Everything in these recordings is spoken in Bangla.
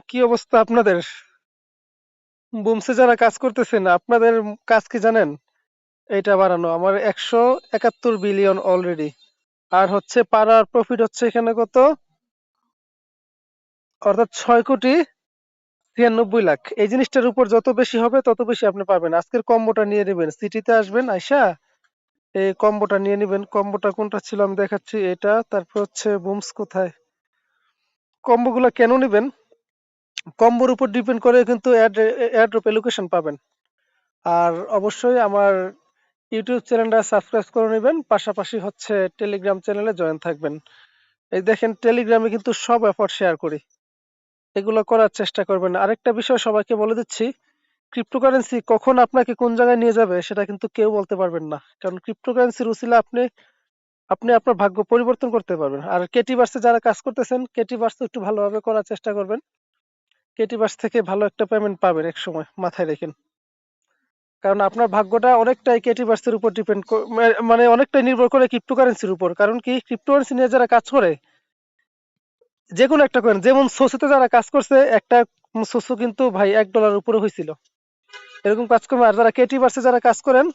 কি অবস্থা আপনাদের? বুমসে যারা কাজ করতেছেন, আপনাদের কাজ কি জানেন? এইটা বাড়ানো। আমার 171 বিলিয়ন অলরেডি। আর হচ্ছে পাড়ার প্রফিট হচ্ছে এখানে কত? অর্থাৎ 6,96,00,000। এই জিনিসটার উপর যত বেশি হবে তত বেশি আপনি পাবেন। আজকের কম্বোটা নিয়ে নেবেন, সিটিতে আসবেন আইসা এই কম্বোটা নিয়ে নেবেন। কম্বোটা কোনটা ছিল আমি দেখাচ্ছি, এটা। তারপর হচ্ছে বুমস কোথায়? কম্বোগুলো কেন নেবেন? কম্বোর উপর ডিপেন্ড করে কিন্তু এয়ারড্রপ এলোকেশন পাবেন। আর অবশ্যই আমার ইউটিউব চ্যানেলটা সাবস্ক্রাইব করে নেবেন, পাশাপাশি হচ্ছে টেলিগ্রাম চ্যানেলে জয়েন থাকবেন। এই দেখেন, টেলিগ্রামে কিন্তু সব এফর্ট শেয়ার করি, এগুলো করার চেষ্টা করবেন। আরেকটা বিষয় সবাইকে বলে দিচ্ছি, ক্রিপ্টোকারেন্সি কখন আপনাকে কোন জায়গায় নিয়ে যাবে সেটা কিন্তু কেউ বলতে পারবেন না। কারণ ক্রিপ্টোকারেন্সির উসিলে আপনি আপনি আপনার ভাগ্য পরিবর্তন করতে পারবেন। আর কেটিভার্সে যারা কাজ করতেছেন, কেটিভার্স একটু ভালোভাবে করার চেষ্টা করবেন। কেটিভার্স থেকে ভালো একটা পেমেন্ট পাবেন এক সময়, মাথায় রেখেন। কারণ আপনার ভাগ্যটা অনেকটাই কেটিভার্সের উপর ডিপেন্ড, মানে অনেকটাই নির্ভর করে ক্রিপ্টোকারেন্সির উপর। কারণ কি, ক্রিপ্টোকারেন্সি নিয়ে যারা কাজ করে, যে কোনো একটা করেন, যেমন সোসোতে যারা কাজ করছে, একটা সোসো কিন্তু ভাই $1 উপরে হয়েছিল, এরকম কাজ করবে। আর যারা কেটিভার্সে যারা কাজ করেন,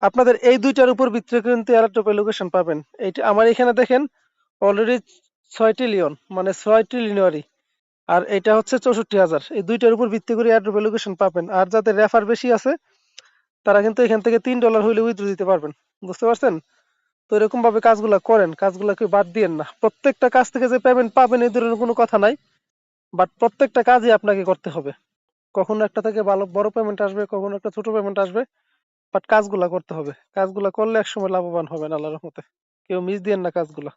আপনাদের এই দুইটার উপর ভিত্তি করে কিন্তু এয়ারড্রপ লোকেশন পাবেন। এইটা আমার এখানে দেখেন, অলরেডি 6 ট্রিলিয়ন, মানে 6 ট্রিলিয়নারি। আর এটা হচ্ছে 64,000। এই দুইটার উপর ভিত্তি করে এয়ারড্রপ লোকেশন পাবেন। আর যাদের রেফার বেশি আছে, তারা কিন্তু এখান থেকে $3 হইলে উইথড্র দিতে পারবেন। বুঝতে পারছেন? তো এরকম ভাবে কাজগুলা করেন, কাজগুলাকে বাদ দিয়েন না। প্রত্যেকটা কাজ থেকে যে পেমেন্ট পাবেন এই ধরনের কোনো কথা নাই, বাট প্রত্যেকটা কাজই আপনাকে করতে হবে। কখনো একটা থেকে ভালো বড় পেমেন্ট আসবে, কখনো একটা ছোট পেমেন্ট আসবে, বাট কাজগুলা করতে হবে। কাজগুলা করলে একসময় লাভবান হবেন আল্লাহর রহমতে। কেউ মিস দিয়েন না কাজগুলা।